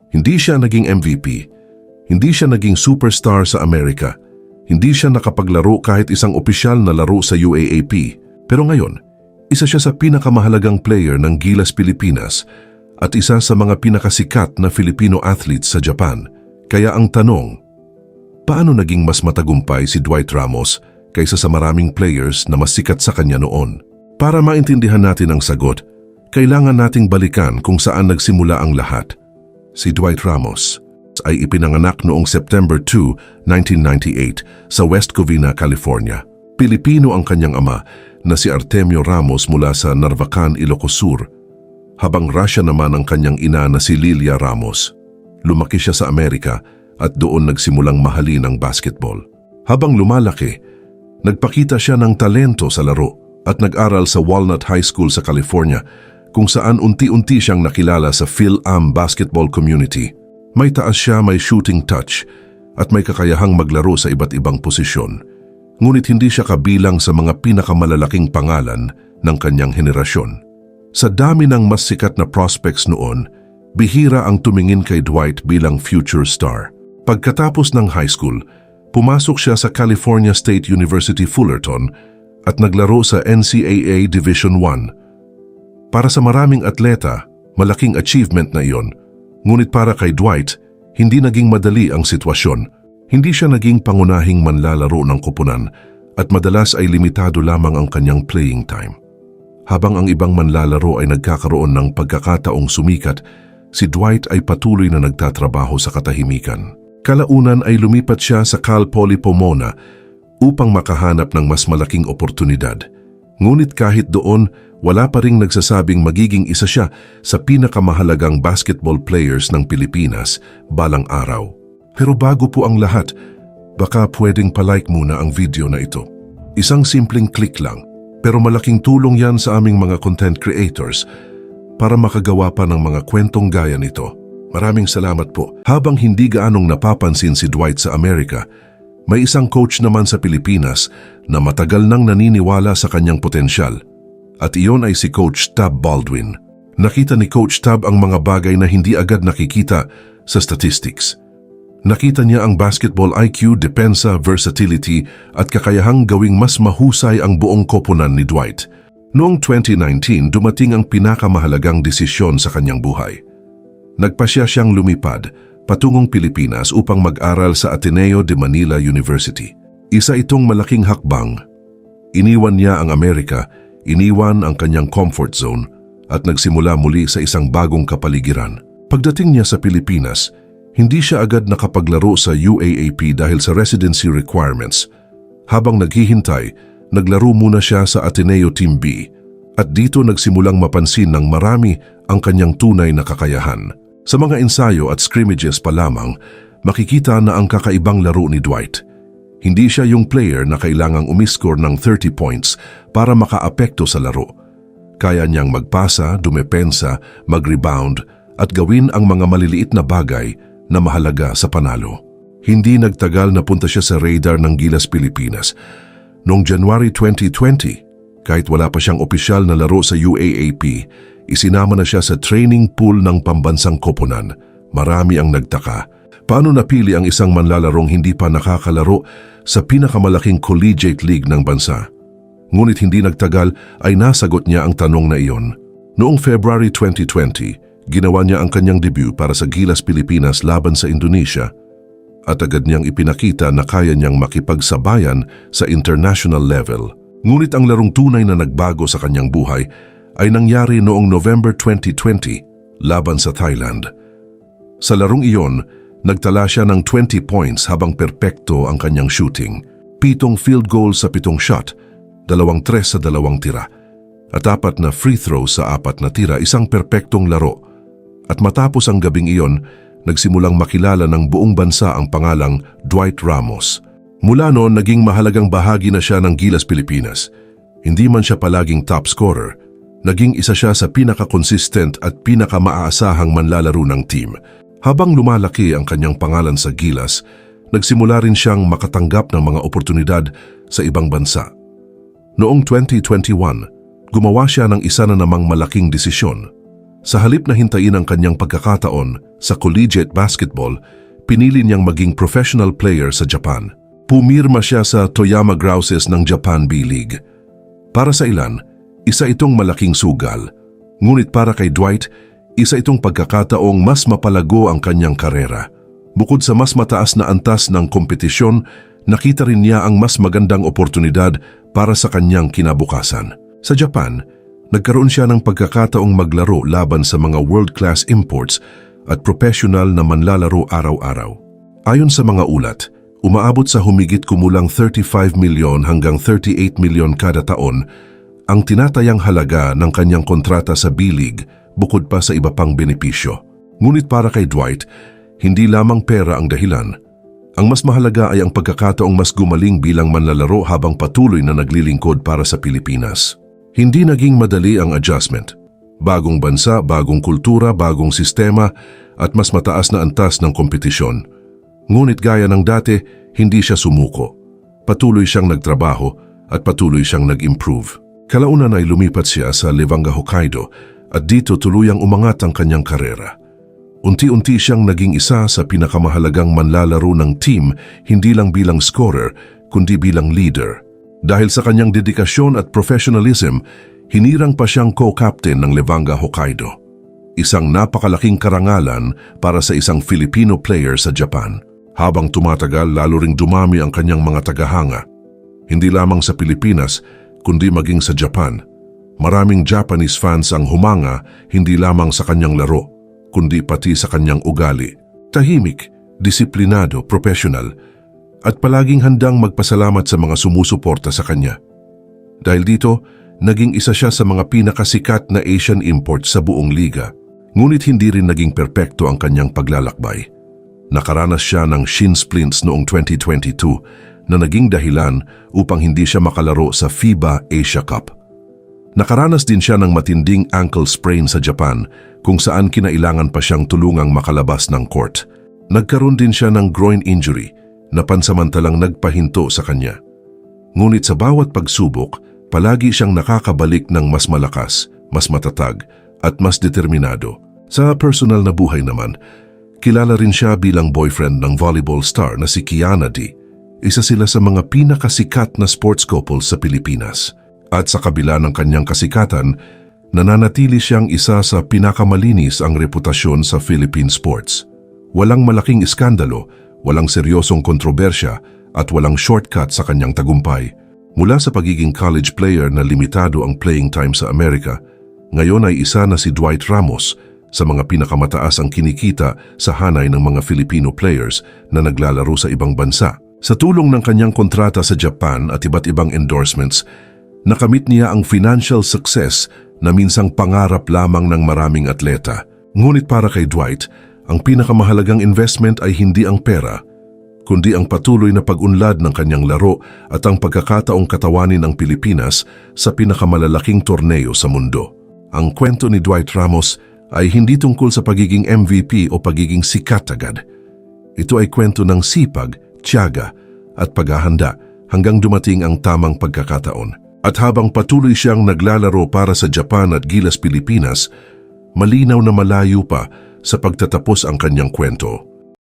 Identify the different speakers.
Speaker 1: Hindi siya naging MVP. Hindi siya naging superstar sa Amerika. Hindi siya nakapaglaro kahit isang opisyal na laro sa UAAP. Pero ngayon, isa siya sa pinakamahalagang player ng Gilas Pilipinas at isa sa mga pinakasikat na Filipino athletes sa Japan. Kaya ang tanong, paano naging mas matagumpay si Dwight Ramos kaysa sa maraming players na mas sikat sa kanya noon? Para maintindihan natin ang sagot, kailangan nating balikan kung saan nagsimula ang lahat. Si Dwight Ramos ay ipinanganak noong September 2, 1998 sa West Covina, California. Pilipino ang kanyang ama na si Artemio Ramos mula sa Narvacan, Ilocos Sur, habang Russia naman ang kanyang ina na si Lilia Ramos. Lumaki siya sa Amerika at doon nagsimulang mahalin ang basketball. Habang lumalaki, nagpakita siya ng talento sa laro at nag-aral sa Walnut High School sa California kung saan unti-unti siyang nakilala sa Phil-Am basketball community. May taas siya, may shooting touch at may kakayahang maglaro sa iba't ibang posisyon. Ngunit hindi siya kabilang sa mga pinakamalalaking pangalan ng kanyang henerasyon. Sa dami ng mas sikat na prospects noon, bihira ang tumingin kay Dwight bilang future star. Pagkatapos ng high school, pumasok siya sa California State University Fullerton at naglaro sa NCAA Division I. Para sa maraming atleta, malaking achievement na iyon. Ngunit para kay Dwight, hindi naging madali ang sitwasyon. Hindi siya naging pangunahing manlalaro ng koponan at madalas ay limitado lamang ang kanyang playing time. Habang ang ibang manlalaro ay nagkakaroon ng pagkakataong sumikat, si Dwight ay patuloy na nagtatrabaho sa katahimikan. Kalaunan ay lumipat siya sa Cal Poly Pomona upang makahanap ng mas malaking oportunidad. Ngunit kahit doon, wala pa ring nagsasabing magiging isa siya sa pinakamahalagang basketball players ng Pilipinas balang araw. Pero bago po ang lahat, baka pwedeng palike muna ang video na ito. Isang simpleng click lang, pero malaking tulong yan sa aming mga content creators para makagawa pa ng mga kwentong gaya nito. Maraming salamat po. Habang hindi gaanong napapansin si Dwight sa Amerika, may isang coach naman sa Pilipinas na matagal nang naniniwala sa kanyang potensyal. At iyon ay si Coach Tab Baldwin. Nakita ni Coach Tab ang mga bagay na hindi agad nakikita sa statistics. Nakita niya ang basketball IQ, depensa, versatility at kakayahang gawing mas mahusay ang buong koponan ni Dwight. Noong 2019, dumating ang pinakamahalagang desisyon sa kanyang buhay. Nagpasya siyang lumipad patungong Pilipinas upang mag-aral sa Ateneo de Manila University. Isa itong malaking hakbang. Iniwan niya ang Amerika, iniwan ang kanyang comfort zone at nagsimula muli sa isang bagong kapaligiran. Pagdating niya sa Pilipinas, hindi siya agad nakapaglaro sa UAAP dahil sa residency requirements. Habang naghihintay, naglaro muna siya sa Ateneo Team B at dito nagsimulang mapansin ng marami ang kanyang tunay na kakayahan. Sa mga ensayo at scrimmages pa lamang, makikita na ang kakaibang laro ni Dwight. Hindi siya yung player na kailangang umiscore ng 30 points para makaapekto sa laro. Kaya niyang magpasa, dumepensa, mag-rebound at gawin ang mga maliliit na bagay na mahalaga sa panalo. Hindi nagtagal na punta siya sa radar ng Gilas Pilipinas. Noong January 2020, kahit wala pa siyang opisyal na laro sa UAAP, isinama na siya sa training pool ng pambansang koponan. Marami ang nagtaka. Paano napili ang isang manlalarong hindi pa nakakalaro sa pinakamalaking collegiate league ng bansa? Ngunit hindi nagtagal ay nasagot niya ang tanong na iyon. Noong February 2020, ginawa niya ang kanyang debut para sa Gilas Pilipinas laban sa Indonesia at agad niyang ipinakita na kaya niyang makipagsabayan sa international level. Ngunit ang larong tunay na nagbago sa kanyang buhay ay nangyari noong November 2020 laban sa Thailand. Sa larong iyon, nagtala siya ng 20 points habang perpekto ang kanyang shooting. 7 field goals sa 7 shot, 2 tres sa 2 tira, at 4 na free throws sa 4 na tira, isang perpektong laro. At matapos ang gabing iyon, nagsimulang makilala ng buong bansa ang pangalang Dwight Ramos. Mula noon, naging mahalagang bahagi na siya ng Gilas Pilipinas. Hindi man siya palaging top scorer, naging isa siya sa pinaka-consistent at pinaka-maaasahang manlalaro ng team. Habang lumalaki ang kanyang pangalan sa Gilas, nagsimula rin siyang makatanggap ng mga oportunidad sa ibang bansa. Noong 2021, gumawa siya ng isa na namang malaking desisyon. Sa halip na hintayin ang kanyang pagkakataon sa collegiate basketball, pinili niyang maging professional player sa Japan. Pumirma siya sa Toyama Grouses ng Japan B-League. Para sa ilan, isa itong malaking sugal. Ngunit para kay Dwight, isa itong pagkakataong mas mapalago ang kanyang karera. Bukod sa mas mataas na antas ng kompetisyon, nakita rin niya ang mas magandang oportunidad para sa kanyang kinabukasan. Sa Japan, nagkaroon siya ng pagkakataong maglaro laban sa mga world-class imports at professional na manlalaro araw-araw. Ayon sa mga ulat, umaabot sa humigit kumulang 35 milyon hanggang 38 milyon kada taon ang tinatayang halaga ng kanyang kontrata sa B-League bukod pa sa iba pang benepisyo. Ngunit para kay Dwight, hindi lamang pera ang dahilan. Ang mas mahalaga ay ang pagkakataong mas gumaling bilang manlalaro habang patuloy na naglilingkod para sa Pilipinas. Hindi naging madali ang adjustment. Bagong bansa, bagong kultura, bagong sistema at mas mataas na antas ng kompetisyon. Ngunit gaya ng dati, hindi siya sumuko. Patuloy siyang nagtrabaho at patuloy siyang nag-improve. Kalaunan ay lumipat siya sa Levanga, Hokkaido at dito tuluyang umangat ang kanyang karera. Unti-unti siyang naging isa sa pinakamahalagang manlalaro ng team, hindi lang bilang scorer, kundi bilang leader. Dahil sa kanyang dedikasyon at professionalism, hinirang pa siyang co-captain ng Levanga Hokkaido. Isang napakalaking karangalan para sa isang Filipino player sa Japan. Habang tumatagal, lalo ring dumami ang kanyang mga tagahanga. Hindi lamang sa Pilipinas, kundi maging sa Japan. Maraming Japanese fans ang humanga hindi lamang sa kanyang laro, kundi pati sa kanyang ugali. Tahimik, disiplinado, professional, at palaging handang magpasalamat sa mga sumusuporta sa kanya. Dahil dito, naging isa siya sa mga pinakasikat na Asian import sa buong liga. Ngunit hindi rin naging perpekto ang kanyang paglalakbay. Nakaranas siya ng shin splints noong 2022 na naging dahilan upang hindi siya makalaro sa FIBA Asia Cup. Nakaranas din siya ng matinding ankle sprain sa Japan kung saan kinailangan pa siyang tulungang makalabas ng court. Nagkaroon din siya ng groin injury na pansamantalang nagpahinto sa kanya. Ngunit sa bawat pagsubok, palagi siyang nakakabalik ng mas malakas, mas matatag at mas determinado. Sa personal na buhay naman, kilala rin siya bilang boyfriend ng volleyball star na si Kiana D. Isa sila sa mga pinakasikat na sports couple sa Pilipinas. At sa kabila ng kanyang kasikatan, nananatili siyang isa sa pinakamalinis ang reputasyon sa Philippine sports. Walang malaking iskandalo, walang seryosong kontrobersya at walang shortcut sa kanyang tagumpay. Mula sa pagiging college player na limitado ang playing time sa Amerika, ngayon ay isa na si Dwight Ramos sa mga pinakamataas ang kinikita sa hanay ng mga Filipino players na naglalaro sa ibang bansa. Sa tulong ng kanyang kontrata sa Japan at iba't ibang endorsements, nakamit niya ang financial success na minsang pangarap lamang ng maraming atleta. Ngunit para kay Dwight, ang pinakamahalagang investment ay hindi ang pera, kundi ang patuloy na pag-unlad ng kanyang laro at ang pagkakataong katawanin ang Pilipinas sa pinakamalalaking torneo sa mundo. Ang kwento ni Dwight Ramos ay hindi tungkol sa pagiging MVP o pagiging sikat agad. Ito ay kwento ng sipag, tiyaga at paghahanda hanggang dumating ang tamang pagkakataon. At habang patuloy siyang naglalaro para sa Japan at Gilas Pilipinas, malinaw na malayo pa sa pagtatapos ang kanyang kwento.